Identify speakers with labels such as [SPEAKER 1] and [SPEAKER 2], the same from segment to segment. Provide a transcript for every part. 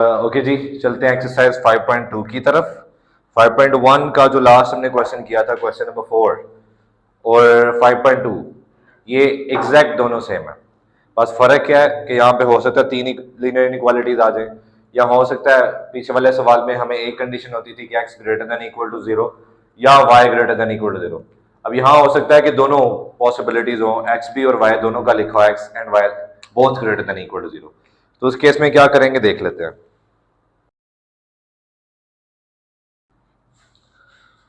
[SPEAKER 1] Okay जी, चलते हैं exercise 5.2 की तरफ। 5.1 का जो लास्ट हमने क्वेश्चन किया था, क्वेश्चन नंबर 4 और 5.2, ये एग्जैक्ट दोनों सेम है। बस फर्क क्या है कि यहाँ पे हो सकता है तीन लीनियर इनइक्वालिटीज आ जाए, या हो सकता है पीछे वाले सवाल में हमें एक कंडीशन होती थी कि x greater than equal to 0 या y greater than equal to 0। अब यहाँ हो सकता है कि दोनों पॉसिबिलिटीज हो, x भी और y दोनों का लिखा हो, x and y both greater than equal to 0। तो उस केस में क्या करेंगे देख लेते हैं।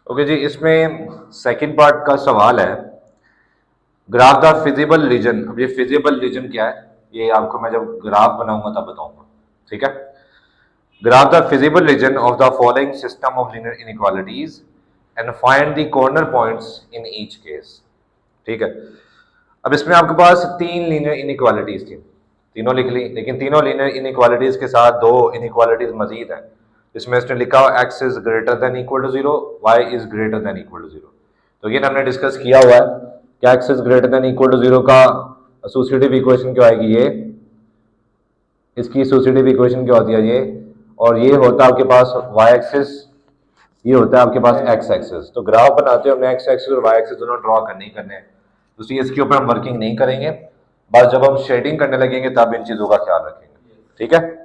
[SPEAKER 1] ओके जी, इसमें सेकंड पार्ट का सवाल है, ग्राफ द फिजिबल रीजन। अब ये फिजिबल रीजन क्या है, ये आपको मैं जब ग्राफ बनाऊंगा तब बताऊंगा, ठीक है। Graph the feasible region of the following system of linear inequalities and find the corner points in each case, ठीक है। अब इसमें आपके पास तीन लीनियर इनइक्वालिटीज थी, तीनों लिख ली, लेकिन तीनों लीनियर इनइक्वालिटीज के साथ दो इनइक्वालिटीज मजीद है। इसमें इसने लिखा हुआ x is greater than equal to 0, y is greater than equal to 0। तो ये हमने डिस्कस किया हुआ है कि x is greater than equal to 0 का एसोसिएटिव इक्वेशन क्या आएगी, ये इसकी एसोसिएटिव इक्वेशन क्या होती है ये, और ये होता है आपके पास y एक्सिस, ये होता है आपके पास x एक्सिस। तो ग्राफ बनाते हो हमने x एक्सिस और y एक्सिस दोनों ड्रॉ करने ही करने हैं, तो इसके ऊपर हम वर्किंग नहीं करेंगे, बस जब हम शेडिंग करने लगेंगे तब इन चीजों का ख्याल रखेंगे, ठीक है।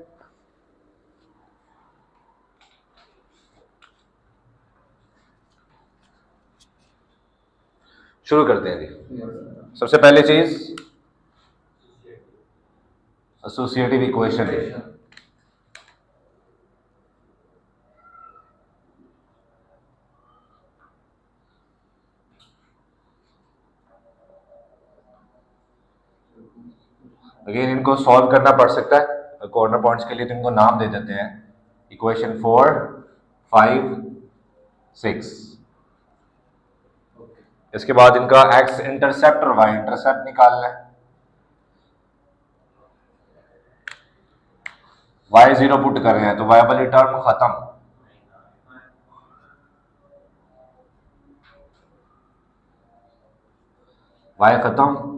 [SPEAKER 1] शुरू करते हैं जी। सबसे पहली चीज एसोसिएटिव इक्वेशन। अगेन इनको सॉल्व करना पड़ सकता है, कॉर्नर पॉइंट्स के लिए तो इनको नाम दे देते हैं, इक्वेशन 4, 5, 6। इसके बाद इनका x इंटरसेप्ट और y इंटरसेप्ट निकालना है। y 0 पुट कर रहे हैं तो y वाली टर्म खत्म, y खत्म,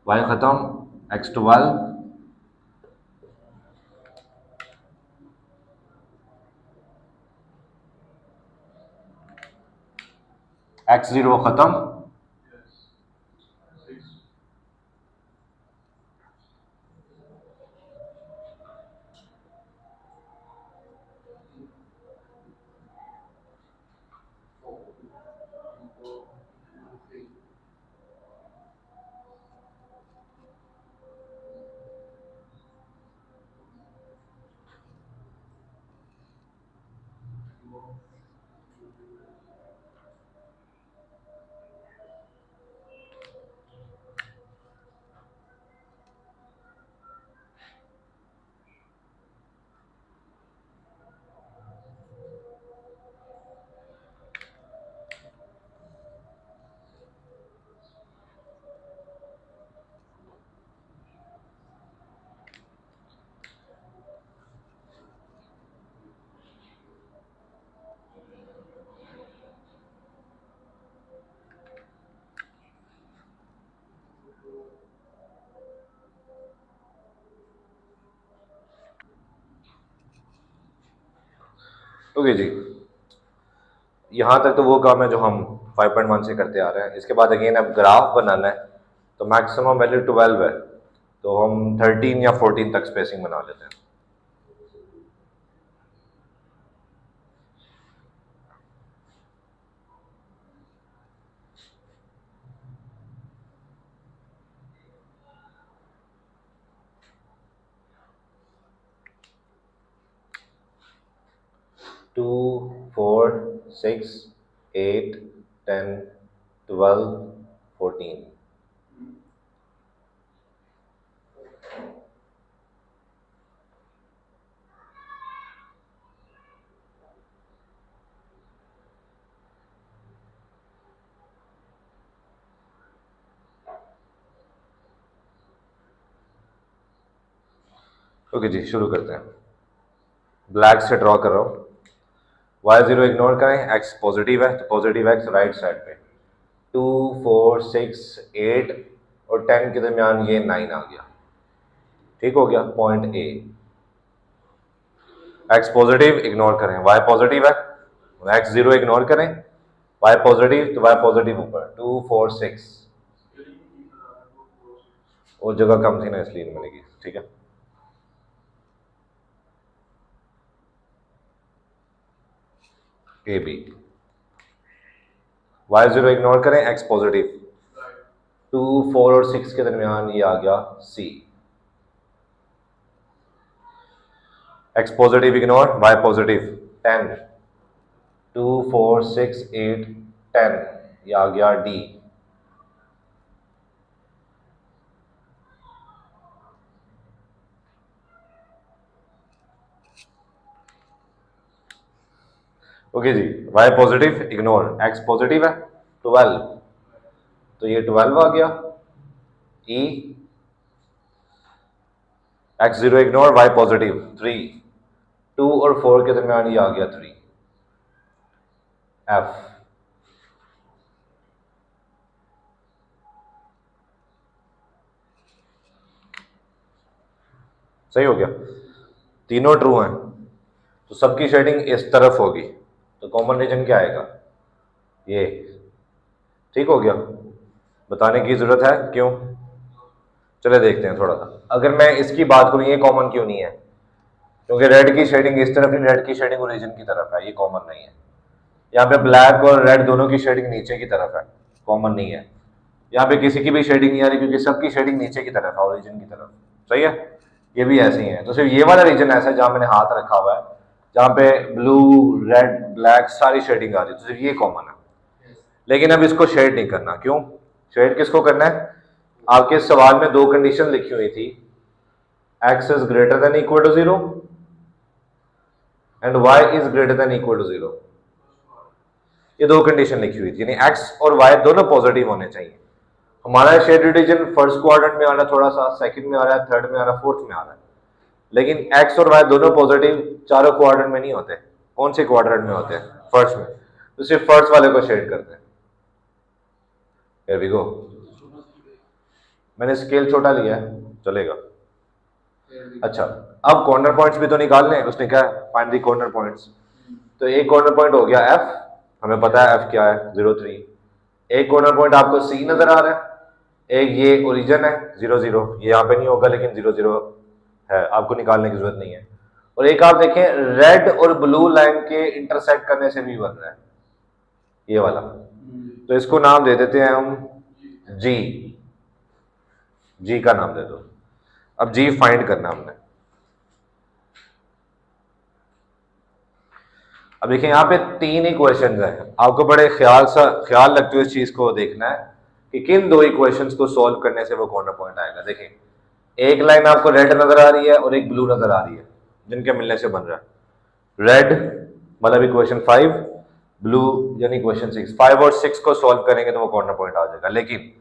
[SPEAKER 1] y खत्म, x 12, x 0 खत्म, ओके जी। यहां तक तो वो काम है जो हम 5.1 से करते आ रहे हैं। इसके बाद अगेन अब ग्राफ बनाना है, तो मैक्सिमम वैल्यू 12 है, तो हम 13 या 14 तक स्पेसिंग बना लेते हैं। टू, 4, 6, 8, 10, 12, 14। ओके जी, शुरू करते हैं। ब्लैक से ड्रॉ कर रहा हूँ, y0 इग्नोर करें, x पॉजिटिव है तो पॉजिटिव x राइट साइड पे, 2 4 6 8 और 10 के दरमियान ये 9 आ गया। ठीक हो गया, point A. X positive ignore करें, वाई पॉजिटिव है, एक्स 0 इग्नोर करें, वाई पॉजिटिव, तो वाई पॉजिटिव ऊपर 2 4 6, वो जगह कम थी ना इसलिए नहीं मिलेगी। ठीक है, ए बी। वाई 0 इग्नोर करें, एक्स पॉजिटिव, 2 4 और 6 के दरमियान ये आ गया C. X positive ignore, Y positive 10, 2 4 6 8 10, ये आ गया डी। ओके जी, Y positive ignore, X positive है 12, तो ये 12 आ गया। E X 0 ignore, Y positive 3, 2 और 4 के दरमियान ये आ गया 3, एफ। सही हो गया, तीनों ट्रू हैं, तो सबकी शेडिंग इस तरफ होगी, तो कॉमन रीजन क्या आएगा, ये। ठीक हो गया, बताने की जरूरत है क्यों? चले देखते हैं थोड़ा सा। अगर मैं इसकी बात करूं, ये कॉमन क्यों नहीं है? क्योंकि रेड की शेडिंग इस तरफ नहीं, रेड की शेडिंग ओरिजिन की तरफ है, ये कॉमन नहीं है। यहाँ पे ब्लैक और रेड दोनों की शेडिंग नीचे की तरफ है, कॉमन नहीं है। यहाँ पे किसी की भी शेडिंग नहीं आ रही क्योंकि सबकी शेडिंग नीचे की तरफ है, ओरिजिन की तरफ। सही है, ये भी ऐसे ही है। तो सिर्फ ये वाला रीजन ऐसा है जहां मैंने हाथ रखा हुआ है, जहां पे ब्लू रेड ब्लैक सारी शेडिंग आ रही है, तो सिर्फ ये कॉमन है। लेकिन अब इसको शेड नहीं करना। क्यों? शेड किसको करना है? आपके सवाल में दो कंडीशन लिखी हुई थी, x is greater than equal to 0 and y is greater than equal to 0। ये दो कंडीशन लिखी हुई थी, यानी x और y दोनों पॉजिटिव होने चाहिए। हमारा शेड रीजन फर्स्ट क्वाड्रेंट में आ रहा है, थोड़ा सा सेकंड में आ रहा है, थर्ड में आ रहा है, फोर्थ में आ रहा है। लेकिन x और y दोनों पॉजिटिव चारों क्वाड्रेंट में नहीं होते। कौन से क्वाड्रेंट में होते हैं? फर्स्ट में। तो सिर्फ फर्स्ट वाले को शेड करते हैं। Here we go। मैंने स्केल छोटा लिया है, चलेगा। अच्छा, अब कॉर्नर पॉइंट्स भी तो निकालने हैं। उसने कहा फाइंड द कॉर्नर पॉइंट्स, तो एक कॉर्नर पॉइंट हो गया f, हमें पता है f क्या है 0 3। एक कॉर्नर पॉइंट आपको c नजर आ रहा है, एक ये ओरिजिन है 0 0, ये यहाँ पे नहीं होगा लेकिन 0 0 है, आपको निकालने की जरूरत नहीं है। और एक आप देखें, रेड और ब्लू लाइन के इंटरसेक्ट करने से भी बन रहा है ये वाला, तो इसको नाम दे देते हैं हम g। जी का नाम दे दो। अब जी फाइंड करना हमने। अब देखिए यहाँ पे तीन इक्वेशंस हैं, आपको बड़े ख्याल रखते हुए इस चीज को देखना है कि किन दो इक्वेशंस को सॉल्व करने से वो कॉर्नर पॉइंट आएगा। देखिए, एक लाइन आपको रेड नजर आ रही है और एक ब्लू नजर आ रही है, जिनके मिलने से बन रहा है रेड मतलब इक्वेशन 5, ब्लू यानी इक्वेशन 6। 5 और 6 को सॉल्व करेंगे तो वो कॉर्नर पॉइंट आ जाएगा। लेकिन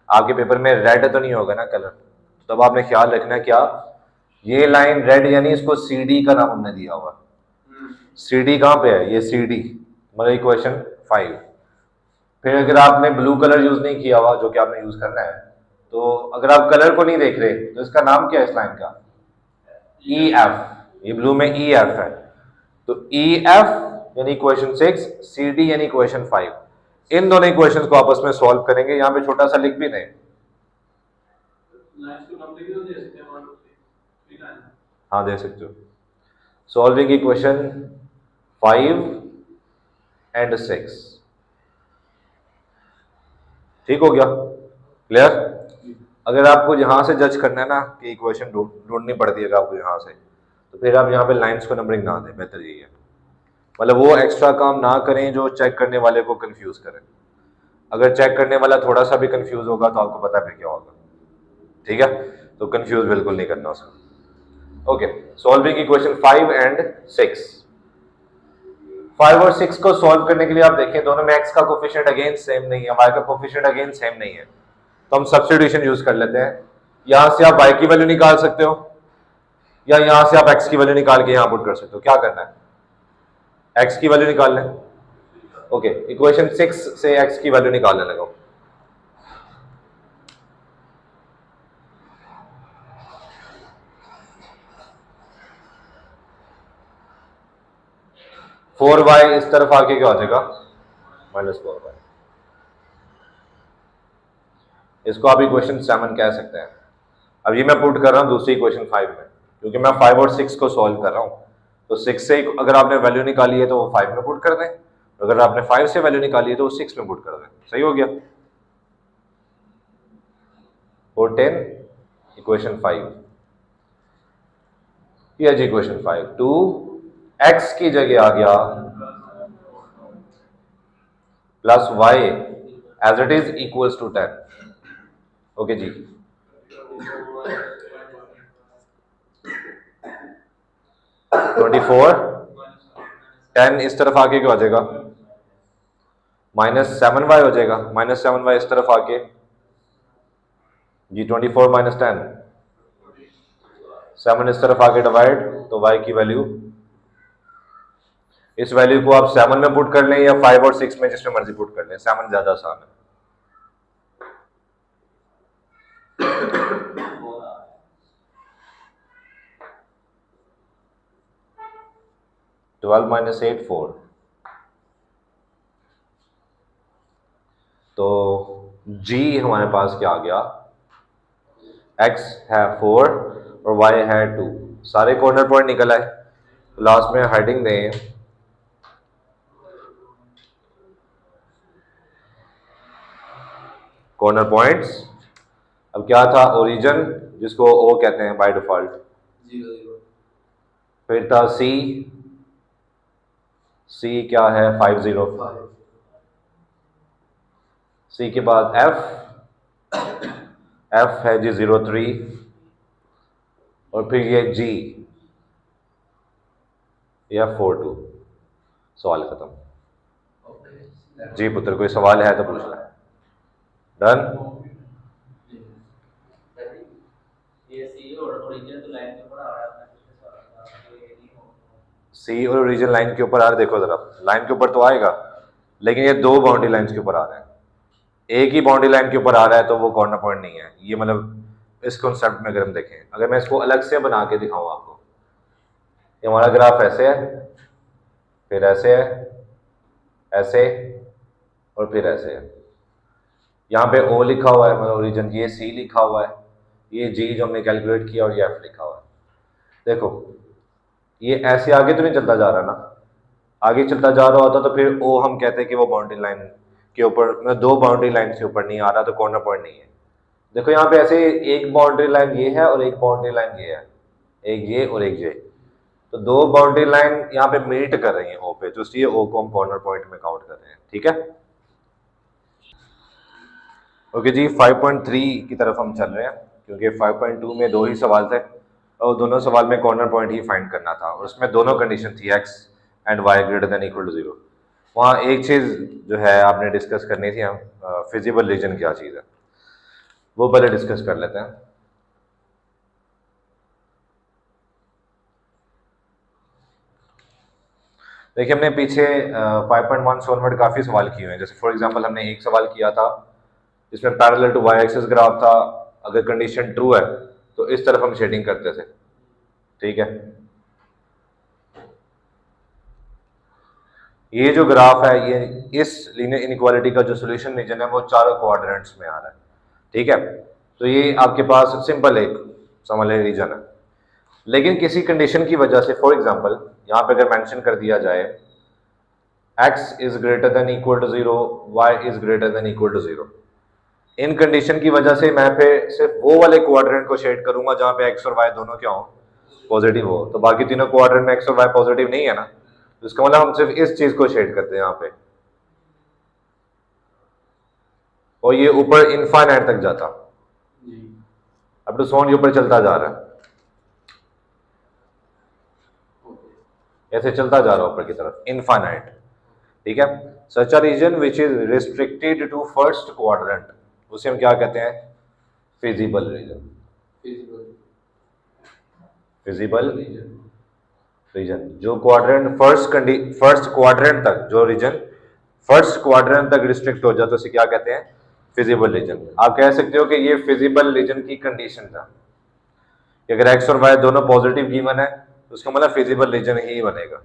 [SPEAKER 1] आपके पेपर में रेड तो नहीं होगा ना कलर, तब आपने ख्याल रखना है क्या, ये लाइन रेड यानी इसको सी डी का नाम हमने दिया हुआ। सी डी कहाँ पे है? ये सी डी मतलब इक्वेशन 5। फिर अगर आपने ब्लू कलर यूज नहीं किया हुआ, जो कि आपने यूज करना है, तो अगर आप कलर को नहीं देख रहे तो इसका नाम क्या है इस लाइन का? E F. ये ब्लू में ई एफ है, तो ई एफ यानी इक्वेशन 6, सी डी यानी इक्वेशन 5। इन दोनों इक्वेशंस को आपस में सॉल्व करेंगे। यहाँ पे छोटा सा लिख भी दें, हाँ दे सकते हो। Solving equation 5 and 6। ठीक हो गया, क्लियर? अगर आपको यहां से जज करना है ना कि इक्वेशन ढूंढनी पड़ती है आपको यहां से, तो फिर आप यहाँ पे लाइंस को नंबरिंग ना दें, बेहतर यही है। मतलब वो एक्स्ट्रा काम ना करें जो चेक करने वाले को कंफ्यूज करें। अगर चेक करने वाला थोड़ा सा भी कंफ्यूज होगा तो आपको पता फिर क्या होगा। ठीक है, तो कंफ्यूज बिल्कुल नहीं करना उसको। Okay, solving equation 5 and 6। 5 और 6 को सॉल्व करने के लिए आप देखें, दोनों में x का कोफिशिएंट अगेन सेम नहीं है, y का कोफिशिएंट अगेन सेम नहीं है, तो हम सब्स्टिट्यूशन यूज कर लेते हैं। यहां से आप y की वैल्यू निकाल सकते हो या यहां से आप x की वैल्यू निकाल के यहां पुट कर सकते हो। क्या करना है? x की वैल्यू निकाल लें। ओके, इक्वेशन 6 से x की वैल्यू निकालने लगाओ। 4y इस तरफ आके क्या हो जाएगा, -4y। इसको आप इक्वेशन 7 कह सकते हैं। अब ये मैं पुट कर रहा हूँ दूसरी इक्वेशन 5 में, क्योंकि मैं 5 और 6 को सॉल्व कर रहा हूँ। तो 6 से अगर आपने वैल्यू निकाली है तो वो 5 में पुट कर दें, अगर आपने 5 से वैल्यू निकाली है तो वो 6 में पुट कर दें। सही हो गया। 10 इक्वेशन 5, ये जी इक्वेशन 5। 2x की जगह आ गया +y as it is equals to 10। Okay जी। -24, 10 इस तरफ आके क्या हो जाएगा, -7y हो जाएगा। -7y इस तरफ आके जी 24 - 10, 7 इस तरफ आके डिवाइड, तो y की वैल्यू, इस वैल्यू को आप 7 में पुट कर लें या 5 और 6 में, जिसमें मर्जी पुट कर लें। 7 ज्यादा आसान है। 12 - 8 4, तो g हमारे पास क्या आ गया, x है 4 और y है 2। सारे कॉर्नर पॉइंट निकल आए। लास्ट में हेडिंग दें कॉर्नर पॉइंट्स। अब क्या था, ओरिजिन जिसको ओ कहते हैं बाय डिफॉल्ट, 0 फिर था सी क्या है 50, सी के बाद एफ है जी 03, और फिर ये जी या 42। सवाल खत्म। जी पुत्र, कोई सवाल है तो पूछ लें। डन। सी और ओरिजिन लाइन के ऊपर आ रहा है, देखो जरा लाइन के ऊपर तो आएगा, लेकिन ये दो बाउंड्री लाइंस के ऊपर आ रहे हैं। एक ही बाउंड्री लाइन के ऊपर आ रहा है तो वो कॉर्नर पॉइंट नहीं है। ये मतलब इस कॉन्सेप्ट में अगर हम देखें, अगर मैं इसको अलग से बना के दिखाऊं आपको, ये हमारा ग्राफ ऐसे है, फिर ऐसे है, ऐसे और फिर ऐसे है। यहाँ पे ओ लिखा हुआ है मतलब ओरिजिन, ये सी लिखा हुआ है, ये जी जो हमने कैलकुलेट किया, और ये एफ लिखा हुआ है। देखो ये ऐसे आगे तो नहीं चलता जा रहा ना, आगे चलता जा रहा होता तो फिर ओ हम कहते हैं कि वो बाउंड्री लाइन के ऊपर, मतलब दो बाउंड्री लाइन के ऊपर नहीं आ रहा तो कॉर्नर पॉइंट नहीं है। देखो यहाँ पे ऐसे एक बाउंड्री लाइन ये है और एक बाउंड्री लाइन ये है, एक ये और एक ये, तो दो बाउंड्री लाइन यहाँ पे मीट कर रही है ओ पे, तो इसलिए ओ को हम कॉर्नर पॉइंट में काउंट कर रहे हैं। ठीक है, ओके जी। 5.3 की तरफ हम चल रहे हैं, क्योंकि 5.2 में दो ही सवाल थे और दोनों सवाल में कॉर्नर पॉइंट ही फाइंड करना था, और उसमें दोनों कंडीशन थी x and y greater than equal to 0। वहाँ एक चीज़ जो है आपने डिस्कस करनी थी, हम फिजिबल रीजन क्या चीज़ है वो पहले डिस्कस कर लेते हैं। देखिए हमने पीछे 5.1 से ऑनवर्ड काफ़ी सवाल किए हैं। जैसे फॉर एग्जांपल हमने एक सवाल किया था जिसमें parallel to Y axis graph था, अगर कंडीशन ट्रू है तो इस तरफ हम शेडिंग करते थे। ठीक है, ये जो ग्राफ है, ये इस लीनियर इनइक्वालिटी का जो सोल्यूशन रीजन है वो चारों क्वाड्रेंट्स में आ रहा है। ठीक है, तो ये आपके पास सिंपल एक समझ ले रीजन है, लेकिन किसी कंडीशन की वजह से, फॉर एग्जांपल यहाँ पे अगर मेंशन कर दिया जाए x is greater than equal to 0, y is greater than equal to 0, इन कंडीशन की वजह से मैं पे सिर्फ वो वाले क्वाड्रेंट को शेड करूंगा जहां पे x और y दोनों क्या हो, पॉजिटिव हो, तो बाकी तीनों क्वाड्रेंट में x और y पॉजिटिव नहीं है ना, तो इसका मतलब हम सिर्फ इस चीज को शेड करते हैं यहाँ पे, और ये ऊपर इनफाइनाइट तक जाता, अब तो सोन के ऊपर चलता जा रहा है, ऐसे चलता जा रहा है ऊपर की तरफ इनफाइनाइट। ठीक है, such a region which is restricted to first quadrant, उसे हम क्या कहते हैं, फिजिबल रीजन। फिजिबल रीजन जो क्वाड्रेंट फर्स्ट क्वाड्रेंट तक, जो रीजन फर्स्ट क्वाड्रेंट तक रिस्ट्रिक्ट हो जाए तो उसे क्या कहते हैं, फिजिबल रीजन। आप कह सकते हो कि ये फिजिबल रीजन की कंडीशन था कि अगर एक्स और वाई दोनों पॉजिटिव गिवन है तो उसका मतलब फिजिबल रीजन ही बनेगा।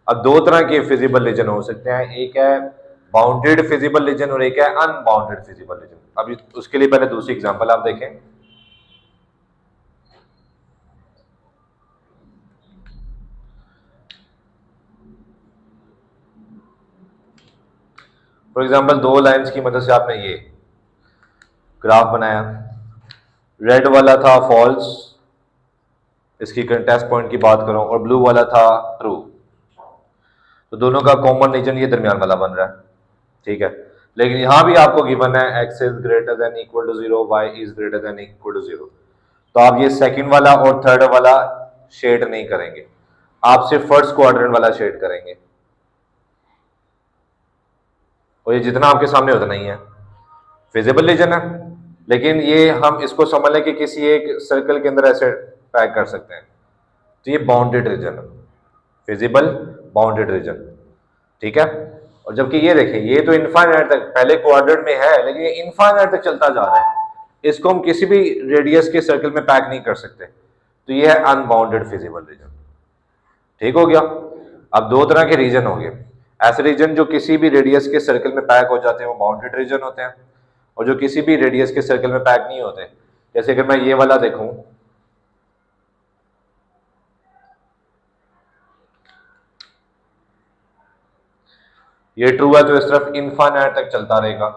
[SPEAKER 1] अब दो तरह के फिजिबल रीजन हो सकते हैं, एक है बाउंडेड फिजिबल रीजन और एक है अनबाउंडेड फिजिबल रीजन। अभी उसके लिए पहले दूसरी एग्जांपल आप देखें। फॉर एग्जांपल दो लाइंस की मदद से आपने ये ग्राफ बनाया, रेड वाला था फॉल्स, इसकी कंटेस्ट पॉइंट की बात करूं, और ब्लू वाला था ट्रू। तो दोनों का कॉमन रीजन ये दरमियान वाला बन रहा है, ठीक है। लेकिन यहां भी आपको गिवन है x is greater than equal to 0, y is greater than equal to 0। तो आप ये सेकंड वाला और थर्ड वाला शेड नहीं करेंगे, आप सिर्फ फर्स्ट क्वाड्रेंट वाला शेड करेंगे, और ये जितना आपके सामने उतना ही है, फिजिबल रीजन है। लेकिन ये हम इसको समझ लें कि किसी एक सर्कल के अंदर ऐसे पैक कर सकते हैं, तो ये बाउंडेड रीजन है, फिजिबल बाउंडेड रीजन, ठीक है। और जबकि ये देखिए, ये तो इनफाइनाइट तक पहले क्वाड्रेंट में है, लेकिन ये इनफाइनाइट तक चलता जा रहा है, इसको हम किसी भी रेडियस के सर्कल में पैक नहीं कर सकते, तो ये है अनबाउंडेड फिजिबल रीजन, ठीक हो गया। अब दो तरह के रीजन हो गए, ऐसे रीजन जो किसी भी रेडियस के सर्कल में पैक हो जाते हैं वो बाउंडेड रीजन होते हैं, और जो किसी भी रेडियस के सर्कल में पैक नहीं होते, जैसे अगर मैं ये वाला देखूं, ये ट्रू है तो इस तरफ इनफाइनाइट तक चलता रहेगा,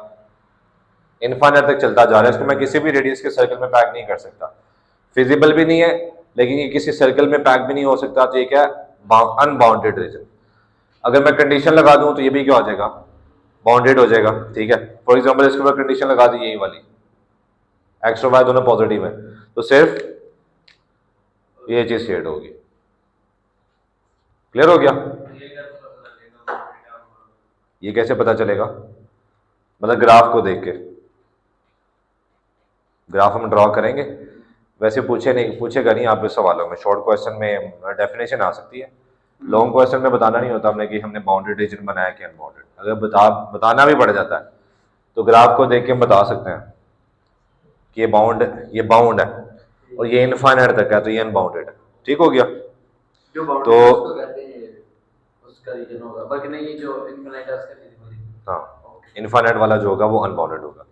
[SPEAKER 1] इनफाइनाइट तक चलता जा रहा है, इसको मैं किसी भी रेडियस के सर्कल में पैक नहीं कर सकता, फिजिबल भी नहीं है, लेकिन ये किसी सर्कल में पैक भी नहीं हो सकता, तो ये क्या है, अनबाउंडेड रीजन। अगर मैं कंडीशन लगा दूं तो ये भी क्या हो जाएगा, बाउंडेड हो जाएगा, ठीक है। फॉर एग्जांपल इसके ऊपर कंडीशन लगा दी यही वाली, एक्स और वाई दोनों पॉजिटिव है, तो सिर्फ ये चीज शेड होगी, क्लियर हो गया। ये कैसे पता चलेगा, मतलब ग्राफ को देख के, ग्राफ हम ड्रॉ करेंगे, वैसे पूछेगा नहीं आप इस सवालों में, शॉर्ट क्वेश्चन में डेफिनेशन आ सकती है, लॉन्ग क्वेश्चन में बताना नहीं होता हमने कि हमने बाउंडेड रीजन बनाया कि अनबाउंडेड, अगर बताना भी पड़ जाता है तो ग्राफ को देख के हम बता सकते हैं कि ये बाउंड है और ये इनफाइनाइट तक है, तो ये अनबाउंडेड है, ठीक हो गया।
[SPEAKER 2] जो बाउंडेड है उसको कहते हैं उसका रीजन होगा, बाकी नहीं ये जो इनफाइनाइट है उसका रीजन,
[SPEAKER 1] हाँ, इनफाइनाइट वाला जो होगा वो अनबाउंडेड होगा।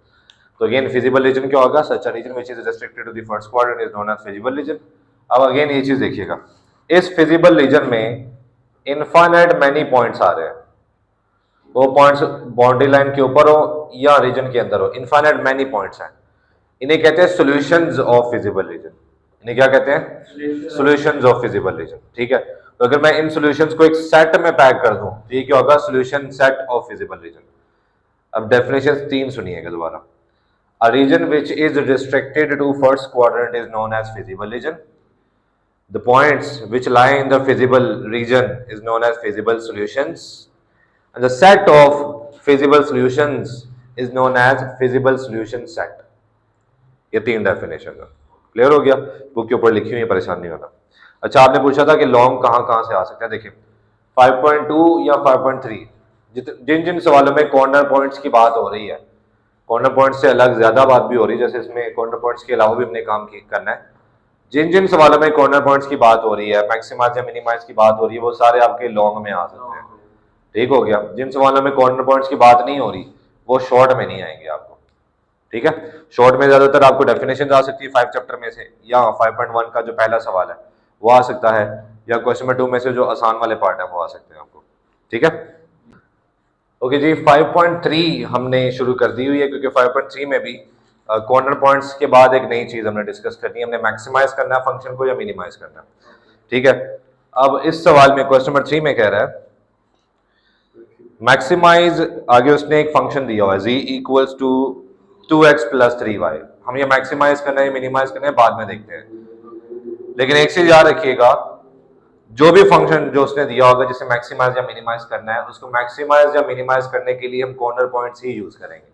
[SPEAKER 1] तो अगेन फिजिबल रीजन क्या होगा, such a region which is restricted to the first quadrant is known as feasible region. अब अगेन ये चीज देखिएगा, इस फिजिबल रीजन में इनफाइनाइट मैनी पॉइंट्स आ रहे हैं, वो पॉइंट्स बाउंड्री लाइन के ऊपर हो या रीजन के अंदर हो, इनफाइनाइट मैनी पॉइंट्स हैं, इन्हें कहते हैं सॉल्यूशंस ऑफ फिजिबल रीजन, इन्हें क्या कहते हैं, सॉल्यूशंस ऑफ फिजिबल रीजन, ठीक है। तो अगर मैं इन सॉल्यूशंस को एक सेट में पैक कर दूं तो ये क्या होगा, solution set of feasible region. अब डेफिनेशन तीन सुनिएगा दोबारा, a region which is restricted to first quadrant is known as feasible region. The points which lie in the feasible region is known as feasible solutions, and the set of feasible solutions is known as feasible solution set. ये तीन definition है, clear हो गया, book के ऊपर लिखी हुई है, परेशान नहीं होना। अच्छा, आपने पूछा था कि लॉन्ग कहाँ कहाँ से आ सकता है, देखिए 5.2 या 5.3, जिन जिन सवालों में कॉर्नर पॉइंट्स की बात हो रही है, कॉर्नर पॉइंट से अलग ज्यादा बात भी हो रही है, जैसे इसमें कॉर्नर पॉइंट्स के अलावा भी हमने काम करना है, जिन जिन सवालों में कॉर्नर पॉइंट्स की बात हो रही है, मैक्सिमाइज या मिनिमाइज की बात हो रही है, वो सारे आपके लॉन्ग में आ सकते हैं, ठीक हो गया। जिन सवालों में कॉर्नर पॉइंट्स की बात नहीं हो रही वो शॉर्ट में नहीं आएंगे आपको, ठीक है। शॉर्ट में ज्यादातर आपको डेफिनेशन आ सकती है 5 चैप्टर में से, या 5.1 का जो पहला सवाल है वो आ सकता है, या क्वेश्चन नंबर 2 में से जो आसान वाले पार्ट है वो आ सकते हैं आपको, ठीक है। ओके जी, 5.3 हमने शुरू कर दी हुई है, क्योंकि 5.3 में भी कॉर्नर पॉइंट्स के बाद एक नई चीज हमने डिस्कस करनी है, हमने मैक्सिमाइज करना है फंक्शन को या मिनिमाइज करना है, ठीक है। अब इस सवाल में क्वेश्चन नंबर 3 में कह रहा है मैक्सिमाइज, आगे उसने एक फंक्शन दिया हुआ है z equals to 2x plus 3y, हम ये मैक्सिमाइज करना है मिनिमाइज करना है बाद में देखते हैं, लेकिन एक चीज याद रखिएगा, जो भी फंक्शन जो उसने दिया होगा जिसे मैक्सिमाइज या मिनिमाइज करना है, उसको मैक्सिमाइज या मिनिमाइज करने के लिए हम कॉर्नर पॉइंट्स ही यूज करेंगे,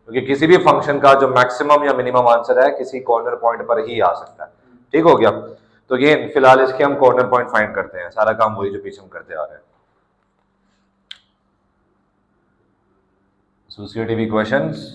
[SPEAKER 1] क्योंकि किसी भी फंक्शन का जो मैक्सिमम या मिनिमम आंसर है किसी कॉर्नर पॉइंट पर ही आ सकता है, ठीक हो गया। तो अगेन फिलहाल इसके हम कॉर्नर पॉइंट फाइंड करते हैं, सारा काम वही जो पीछे हम करते आ रहे हैं। एसोसिएटिव इक्वेशंस,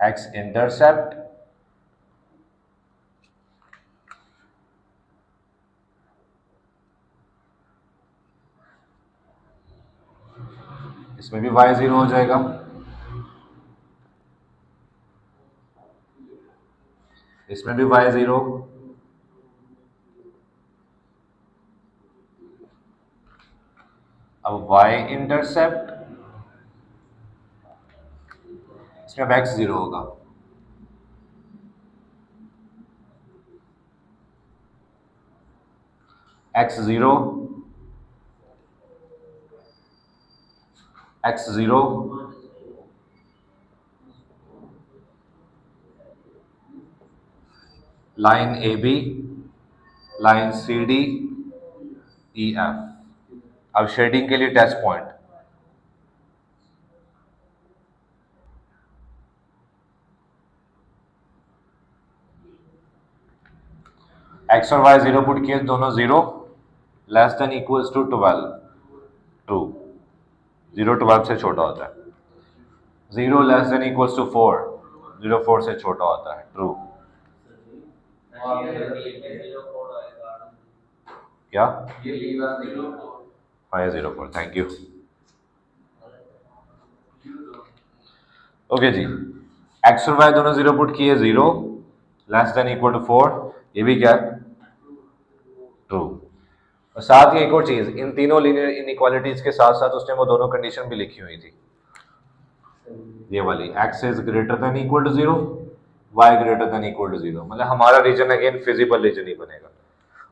[SPEAKER 1] एक्स इंटरसेप्ट इसमें भी y 0 हो जाएगा, इसमें भी y 0, अब y इंटरसेप्ट इसमें अब x 0 होगा, x 0, x 0, line A B, line C D E F. अब शेडिंग के लिए टेस्ट पॉइंट, एक्स और वाई 0 पुट किए, दोनों 0, less than equals to 12, true. 0 12 से छोटा होता है, 0 लेस देन इक्वल्स टू 4, 0 4 से छोटा होता है, ट्रू। क्या? हाँ ये 0 4, थैंक यू। ओके जी, एक्स और वाई दोनों 0 पुट किए, 0 लेस देन इक्वल टू 4, ये भी क्या है, ट्रू। और साथ ही एक और चीज, इन तीनों लीनियर इनइक्वालिटीज के साथ साथ उसने वो दोनों कंडीशन भी लिखी हुई थी, ये वाली, X is greater than equal to 0, Y greater than equal to 0, मतलब हमारा रीजन अगेन फिजिबल रीजन ही बनेगा।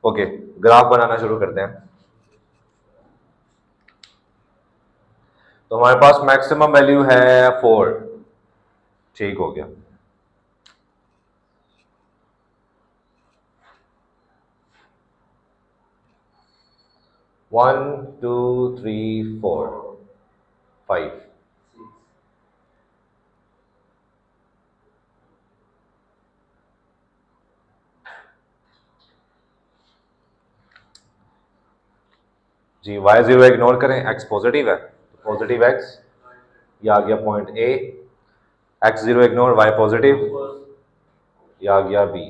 [SPEAKER 1] ओके, ग्राफ बनाना शुरू करते हैं। तो हमारे पास मैक्सिमम वैल्यू है 4, ठीक हो गया। वन टू थ्री फोर 5, जी y 0 इग्नोर करें, x पॉजिटिव है, पॉजिटिव x, ये आ गया point A, x 0 ignore, y positive, ये आ गया B।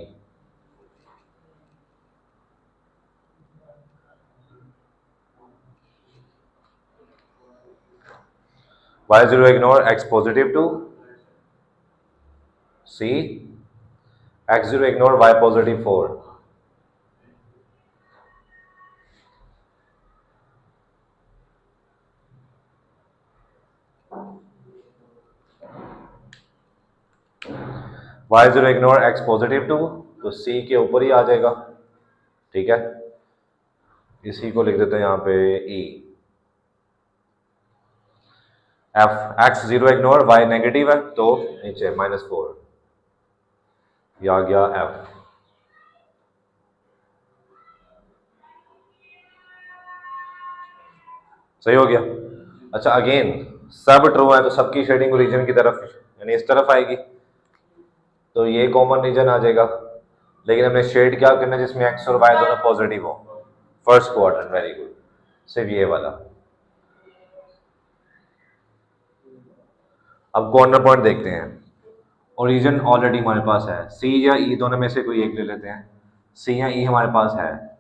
[SPEAKER 1] y 0 ignore, x positive 2, C, x 0 ignore, y positive 4, y 0 ignore, x positive 2, तो C के ऊपर ही आ जाएगा, ठीक है। इसी को लिख देते हैं यहाँ पे E। F, x 0 ignore, y negative है तो नीचे -4, ये आ गया F। सही हो गया। अच्छा अगेन सब ट्रू है तो सबकी शेडिंग रीजन की तरफ यानी इस तरफ आएगी, तो ये कॉमन रीजन आ जाएगा, लेकिन हमें शेड क्या करना है जिसमें एक्स और वाई दोनों पॉजिटिव हो, फर्स्ट क्वाड्रेंट, वेरी गुड, सिर्फ ये वाला। अब कॉर्नर पॉइंट देखते हैं, ओरिजिन ऑलरेडी हमारे पास है, सी या ई दोनों में से कोई एक ले लेते हैं, सी या ई हमारे पास है,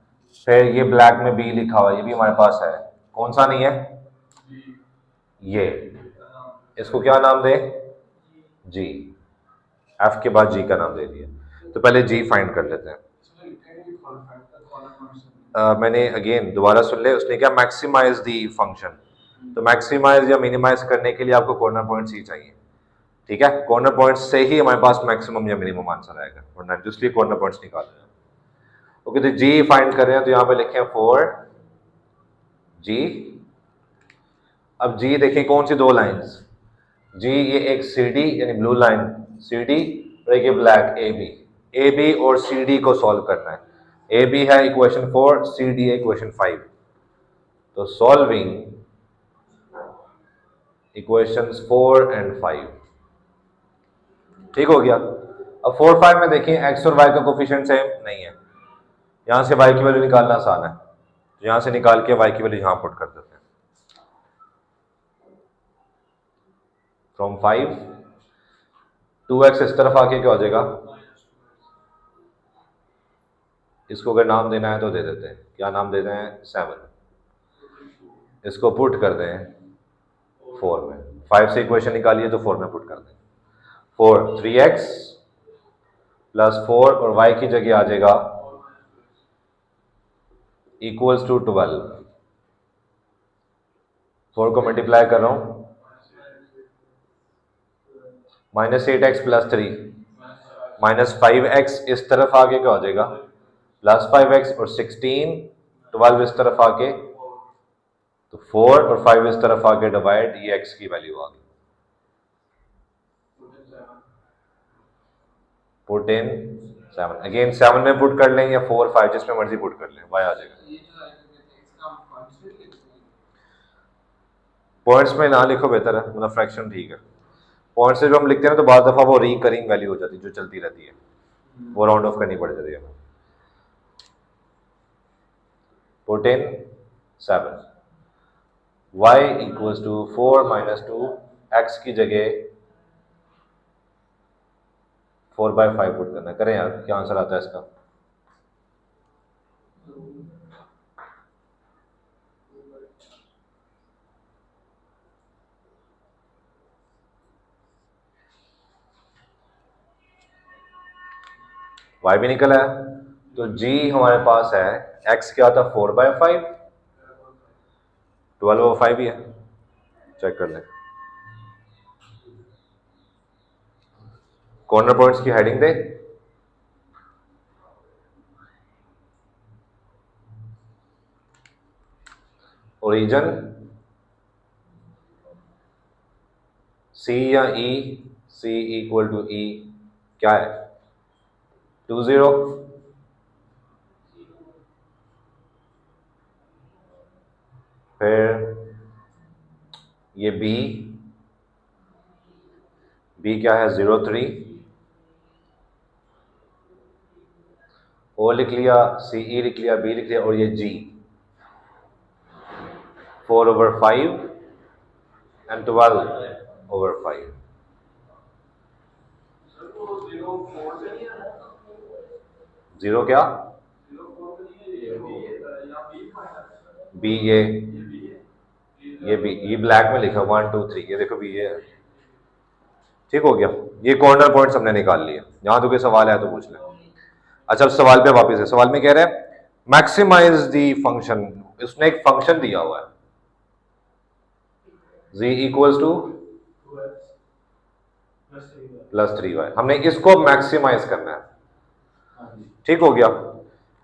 [SPEAKER 1] फिर ये ब्लैक में बी लिखा हुआ है, ये भी हमारे पास है, कौन सा नहीं है, ये, इसको क्या नाम दे, जी, एफ के बाद जी का नाम दे दिया, तो पहले जी फाइंड कर लेते हैं। मैंने अगेन दोबारा सुन ले, उसने क्या मैक्सिमाइज दी फंक्शन, तो मैक्सिमाइज या मिनिमाइज करने के लिए आपको कॉर्नर पॉइंट ही चाहिए, ठीक है, कॉर्नर पॉइंट से ही हमारे पास मैक्सिमम या मिनिमम आंसर आएगा, वरना इसलिए कॉर्नर पॉइंट्स निकाल रहे हैं। ओके, तो जी फाइंड कर रहे हैं, तो यहाँ पे लिखे 4 जी। अब जी देखें कौन सी दो लाइंस, जी ये एक सी डी यानी ब्लू लाइन सी डी, और एक ये black A B, A B और सी डी को सॉल्व करना है, ए बी है इक्वेशन 4, सी डी है इक्वेशन 5, तो सॉल्विंग इक्वेशंस 4 एंड 5, ठीक हो गया। अब 4 5 में देखिए एक्स और वाई का कोफिशिएंट सेम नहीं है, यहां से वाई की वैल्यू निकालना आसान है, तो यहां से निकाल के वाई की वैल्यू यहां पुट कर देते हैं, फ्रॉम 5 2x इस तरफ आके क्या हो जाएगा, इसको अगर नाम देना है तो दे देते हैं, क्या नाम देते हैं, 7, इसको पुट कर दें 4 में, 5 से इक्वेशन निकालिए तो 4 में पुट कर दें, 4 3x प्लस 4 और y की जगह आ जाएगा इक्वल्स टू 12, 4 को मल्टीप्लाई कर रहा हूं, -8x प्लस 3 -5x इस तरफ आके क्या हो जाएगा, प्लस 5x और 16 12 इस तरफ आके, तो 4 और 5 इस तरफ आके डिवाइड, ये x की वैल्यू आ गई, पुट इन 7, अगेन 7 में पुट कर लें या 4 5 जिसमें मर्जी पुट कर लें, y आ जाएगा। पॉइंट्स में ना लिखो बेहतर है, मतलब फ्रैक्शन ठीक है, पॉइंट्स से जो हम लिखते हैं ना तो बाद दफा वो रिकरिंग वैल्यू हो जाती है जो चलती रहती है, वो राउंड ऑफ करनी पड़ जाती है। Put in 7, y equals to 4 - 2, x की जगह 4/5 पुट करना है, करें यार क्या आंसर आता है इसका, y भी निकला है, तो g हमारे पास है, x क्या था 4/5, 12/5 ही है, चेक कर लें। कॉर्नर पॉइंट्स की हेडिंग दे, ओरिजिन C या E, C equal to E क्या है 20, फिर ये B क्या है 03, O लिख लिया, CE लिख लिया, B लिख लिया, और ये G 4/5 and 12/5, जीरो क्या B, ये B, ये ब्लैक में लिखा 1 2 3, ये देखो B ये है, ठीक हो गया, ये कॉर्नर पॉइंट्स हमने निकाल लिए। यहां तो कोई सवाल है तो पूछ लें। अच्छा अब सवाल पे वापस है, सवाल में कह रहे हैं मैक्सिमाइज दी फंक्शन, उसने एक फंक्शन दिया हुआ है z इक्वल्स टू +3y, हमने इसको मैक्सिमाइज करना है, ठीक हो गया।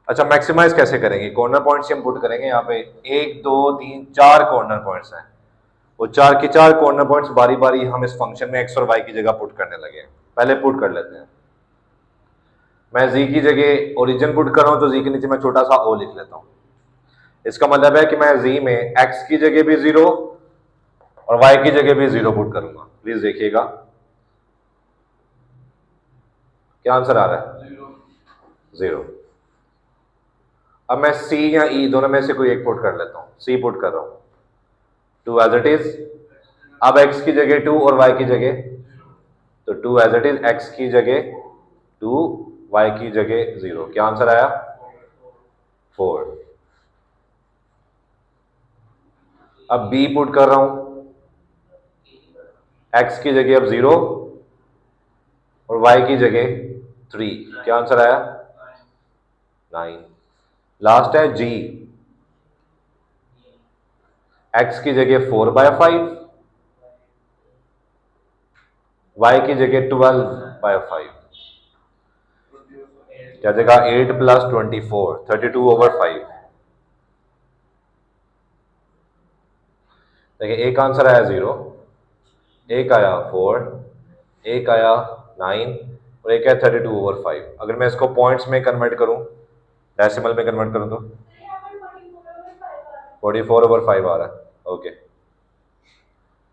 [SPEAKER 1] अच्छा मैक्सिमाइज कैसे करेंगे, कॉर्नर पॉइंट्स हम पुट करेंगे, यहाँ पे 1 2 3 4 कॉर्नर पॉइंट्स हैं, वो 4 के 4 कॉर्नर पॉइंट्स बारी बारी हम इस फंक्शन में x और y की जगह पुट करने लगे, पहले पुट कर लेते हैं। मैं z की जगह ओरिजिन पुट कर रहा हूं तो z के नीचे मैं छोटा सा o लिख लेता हूं, इसका मतलब है कि मैं z में x की जगह भी 0 और y की जगह भी 0 पुट करूंगा, प्लीज देखिएगा क्या आंसर आ रहा है 0। अब मैं c या e दोनों में से कोई एक पुट कर लेता हूं, c पुट कर रहा हूं, 2 एज इट इज, अब x की जगह 2 और y की जगह, तो 2 एज इट इज, x की जगह 2 y की जगह 0, क्या आंसर आया 4। अब b पुट कर रहा हूं, x की जगह अब 0 और y की जगह 3, क्या आंसर आया 9। लास्ट है g, x की जगह 4/5, y की जगह 12/5, क्या जगह 8 + 24 32/5। देखिए एक आंसर आया 0, एक आया 4, एक आया 9 और एक है 32/5। अगर मैं इसको पॉइंट्स में कन्वर्ट करूं, डेसिमल में कन्वर्ट करूं तो 44/5 आ रहा है। ओके,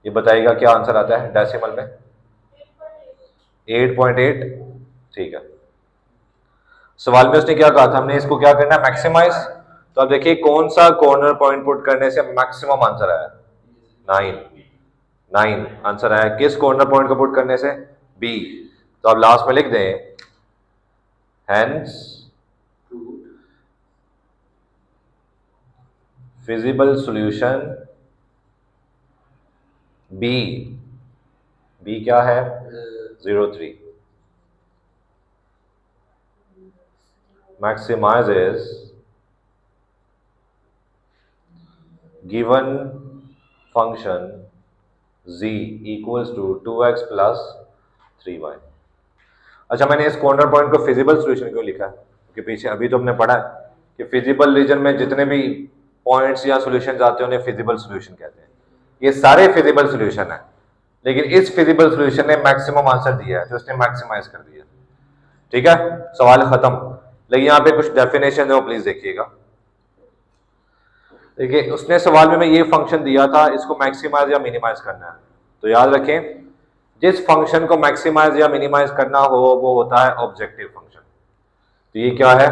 [SPEAKER 1] ये बताइएगा क्या आंसर आता है डेसिमल में 8.8, ठीक है। सवाल में उसने क्या कहा था, हमने इसको क्या करना है मैक्सिमाइज, तो अब देखिए कौन सा कॉर्नर पॉइंट पुट करने से मैक्सिमम आंसर आया 9 आंसर आया, किस कॉर्नर पॉइंट को पुट करने से B, तो आप लास्ट में लिख दें hence feasible solution B, B क्या है 03 maximizes given function z equals to 2x plus 3y। अच्छा, मैंने इस कॉर्नर पॉइंट को फिजिबल सॉल्यूशन क्यों लिखा है? क्योंकि पीछे अभी तो हमने पढ़ा है कि फिजिबल रीजन में जितने भी पॉइंट्स या सॉल्यूशन आते हैं उन्हें फिजिबल सॉल्यूशन कहते हैं। ये सारे फिजिबल सॉल्यूशन है, लेकिन इस फिजिबल सॉल्यूशन ने मैक्सिमम आंसर दिया है तो इसने मैक्सिमाइज कर दिया। ठीक है, सवाल खत्म। लेकिन यहाँ पे कुछ डेफिनेशन है वो प्लीज देखिएगा। देखिए, उसने सवाल में ये फंक्शन दिया था, इसको मैक्सिमाइज या मिनिमाइज करना है। तो याद रखें, जिस फंक्शन को मैक्सिमाइज या मिनिमाइज करना हो वो होता है ऑब्जेक्टिव फंक्शन। तो ये क्या है?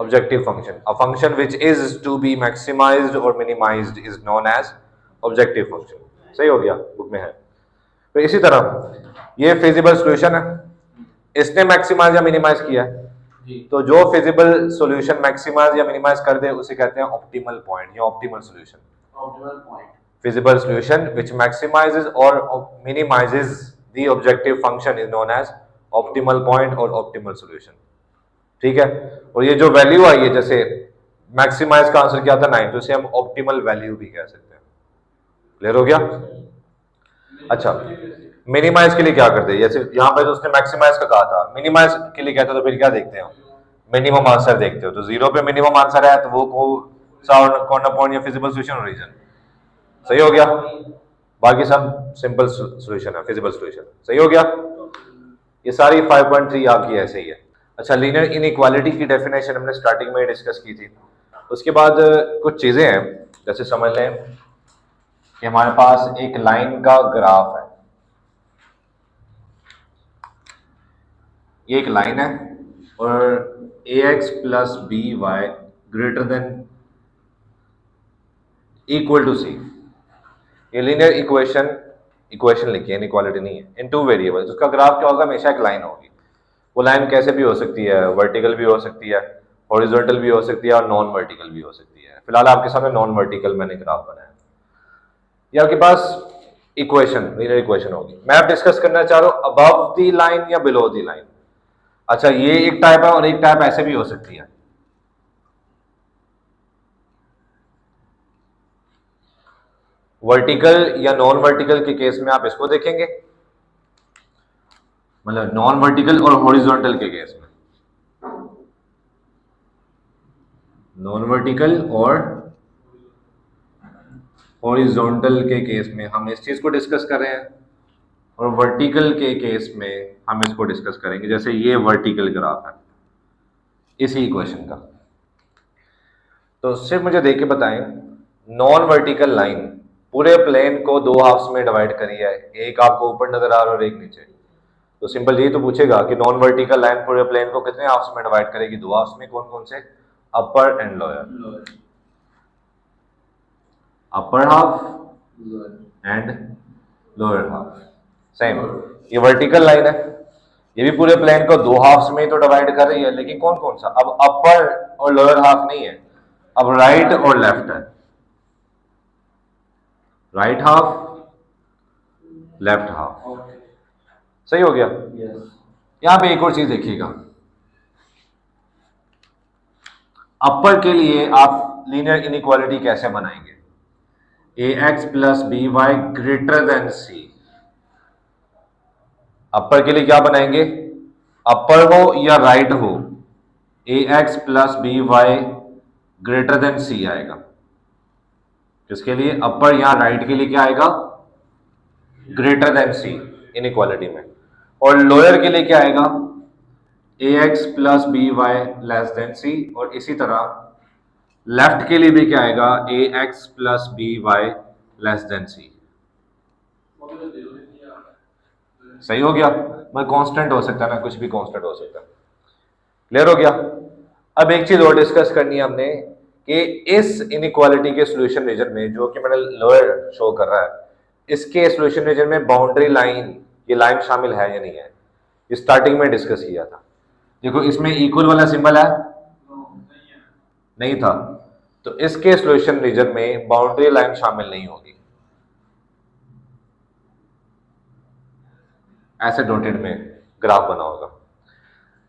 [SPEAKER 1] Objective function. A function which is to be maximised और minimised is known as objective function. सही हो गया, बुक में है। तो इसी तरह ये फिजिबल सॉल्यूशन है, इसने मैक्सिमाइज या मिनिमाइज किया है। तो जो फिजिबल सॉल्यूशन मैक्सिमाइज या मिनिमाइज कर दे उसे कहते हैं ऑप्टिमल पॉइंट या optimal solution.
[SPEAKER 2] Optimal point,
[SPEAKER 1] feasible solution which maximises और minimises the objective function is known as optimal point और ऑप्टिमल सॉल्यूशन। ठीक है, और ये जो वैल्यू आई है, जैसे मैक्सिमाइज का आंसर क्या था 9, तो इसे हम ऑप्टिमल वैल्यू भी कह सकते हैं। क्लियर हो गया? अच्छा, मिनिमाइज के लिए क्या करते हैं? जैसे यहाँ पे तो उसने मैक्सिमाइज का कहा था, मिनिमाइज के लिए कहता तो फिर क्या देखते हैं? मिनिमम आंसर देखते हो। तो 0 पे मिनिमम आंसर है तो वो कॉर्नर पॉइंट या फिजिबल सॉल्यूशन रीजन। सही हो गया, बाकी सब सिंपल सॉल्यूशन है, फिजिबल सॉल्यूशन। सही हो गया, ये सारी 5.3 आपकी ऐसे ही है। अच्छा, लीनियर इनइक्वालिटी की डेफिनेशन हमने स्टार्टिंग में डिस्कस की थी। उसके बाद कुछ चीजें हैं, जैसे समझ लें कि हमारे पास एक लाइन का ग्राफ है। ये एक लाइन है और ax plus B Y greater than equal to C. ये लीनियर इक्वेशन लिखी है, इनइक्वालिटी नहीं है। इन टू वेरिएबल्स, उसका ग्राफ क्या होगा? हमेशा एक लाइन होगी। वो लाइन कैसे भी हो सकती है, वर्टिकल भी हो सकती है, हॉरिजॉन्टल भी हो सकती है और नॉन वर्टिकल भी हो सकती है। फिलहाल आपके सामने नॉन वर्टिकल मैंने ग्राफ बनाया। ये आपके पास इक्वेशन, लीनियर इक्वेशन होगी। मैं अब डिस्कस करना चाह रहा हूं अबव द लाइन या बिलो द लाइन। अच्छा, ये एक टाइप है और एक टाइप ऐसे भी हो सकती है। वर्टिकल या नॉन वर्टिकल के केस में आप इसको देखेंगे, मतलब नॉन वर्टिकल और हॉरिजॉन्टल के केस में, नॉन वर्टिकल और हॉरिजॉन्टल के केस में हम इस चीज को डिस्कस कर रहे हैं, और वर्टिकल के केस में हम इसको डिस्कस करेंगे। जैसे ये वर्टिकल ग्राफ है इसी इक्वेशन का। तो सिर्फ मुझे देख के बताएं, नॉन वर्टिकल लाइन पूरे प्लेन को 2 हाफ्स में डिवाइड करी है, एक आपको ऊपर नजर आ रहा है और एक नीचे। तो सिंपल ये तो पूछेगा कि नॉन वर्टिकल लाइन पूरे प्लेन को कितने हाफ्स में डिवाइड करेगी? 2 हाफ्स में। कौन कौन से? Upper and lower. Upper half and lower half. Same, ये वर्टिकल लाइन है, ये भी पूरे प्लेन को 2 हाफ्स में तो डिवाइड कर रही है, लेकिन कौन कौन सा? अब अपर और लोअर हाफ नहीं है, अब राइट और लेफ्ट है। Right half, left half. सही हो गया? यहां पे एक और चीज देखिएगा, अपर के लिए आप लीनियर इनइक्वालिटी कैसे बनाएंगे? ax plus B Y greater than C. Upper के लिए क्या बनाएंगे? अपर हो या राइट हो, ax plus B Y greater than C आएगा। किसके लिए? अपर। या राइट के लिए क्या आएगा? ग्रेटर देन सी इनइक्वालिटी में। और लोअर के लिए क्या आएगा? ax plus B Y less than C. और इसी तरह लेफ्ट के लिए भी क्या आएगा? ax plus B Y less than C. सही हो गया? मैं कांस्टेंट हो सकता है ना, कुछ भी कांस्टेंट हो सकता है। क्लियर हो गया? अब एक चीज और डिस्कस करनी है हमने कि इस इनइक्वालिटी के सॉल्यूशन रीजन में, जो कि मैंने लोअर शो कर रहा है, इसके सॉल्यूशन रीजन में बाउंड्री लाइन, ये लाइन शामिल है या नहीं है? ये स्टार्टिंग में डिस्कस किया था। देखो इसमें इक्वल वाला सिंबल है, नहीं था, तो इसके सॉल्यूशन रीजन में बाउंड्री लाइन शामिल नहीं होगी। ऐसे डॉटेड में ग्राफ बना होगा।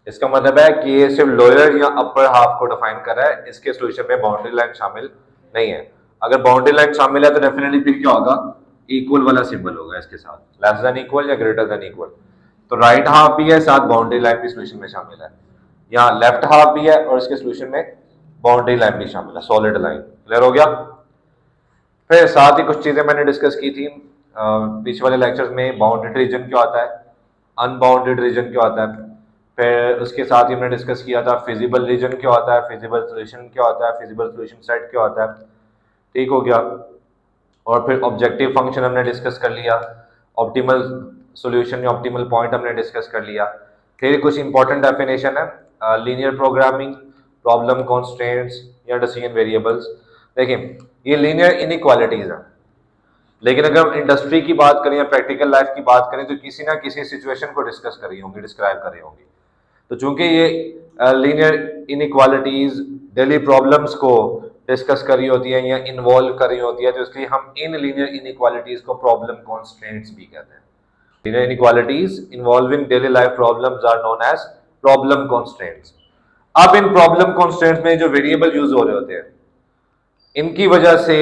[SPEAKER 1] इसका मतलब है कि ये सिर्फ लोअर या अपर हाफ को डिफाइन कर रहा है, इसके सॉल्यूशन में बाउंड्री लाइन शामिल नहीं है। अगर बाउंड्री लाइन शामिल है तो डेफिनेटली फिर क्या होगा, इक्वल वाला सिंबल होगा इसके साथ, लेस देन इक्वल या ग्रेटर देन इक्वल। तो राइट हाफ भी है, साथ बाउंड्री लाइन भी सॉल्यूशन में शामिल है। यहाँ लेफ्ट हाफ भी है और इसके सॉल्यूशन में बाउंड्री लाइन भी शामिल है, सॉलिड लाइन। क्लियर हो गया। फिर साथ ही कुछ चीजें मैंने डिस्कस की थी पीछे वाले लेक्चर्स में। बाउंडेड रीजन क्या होता है, अनबाउंडेड रीजन क्या होता है। फिर उसके साथ ही हमने डिस्कस किया था फिजिबल रीजन क्या होता है, फिजिबल सॉल्यूशन क्या होता है, फिजिबल सॉल्यूशन सेट क्या होता है। ठीक हो गया। और फिर ऑब्जेक्टिव फंक्शन हमने डिस्कस कर लिया, ऑप्टिमल सॉल्यूशन या ऑप्टिमल पॉइंट हमने डिस्कस कर लिया। फिर कुछ इंपॉर्टेंट डेफिनेशन है लीनियर प्रोग्रामिंग, प्रॉब्लम कॉन्स्ट्रेंट्स या डिसीजन वेरिएबल्स। देखिए ये लीनियर इनइक्वालिटीज है, लेकिन अगर हम इंडस्ट्री की बात करें या प्रैक्टिकल लाइफ की बात करें तो किसी ना किसी सिचुएशन को डिस्कस कर रही होंगी, डिस्क्राइब कर रही होंगी। तो चूंकि ये लीनियर इनइक्वालिटीज डेली प्रॉब्लम्स को डिस्कस कर रही होती है या इन्वॉल्व कर रही होती है, तो इसलिए हम इन लीनियर इनइक्वालिटीज को प्रॉब्लम कॉन्स्ट्रेंट्स भी कहते हैं। Linear inequalities involving daily life problems are known as problem constraints. अब इन प्रॉब्लम कॉन्स्ट्रेंट्स में जो वेरिएबल यूज हो रहे होते हैं, इनकी वजह से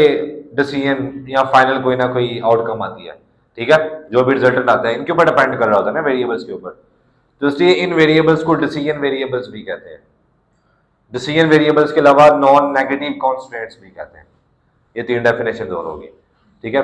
[SPEAKER 1] डिसीजन या फाइनल कोई ना कोई आउटकम आती है। ठीक है, जो भी रिजल्ट आता है इनके ऊपर डिपेंड कर रहा होता है ना, वेरिएबल्स के ऊपर। तो इसलिए इन वेरिएबल्स को डिसीजन वेरिएबल्स भी कहते हैं। डिसीजन वेरिएबल्स के अलावा नॉन नेगेटिव कॉन्स्टेंट्स भी कहते हैं। ये तीन डेफिनेशन और होगी। ठीक है।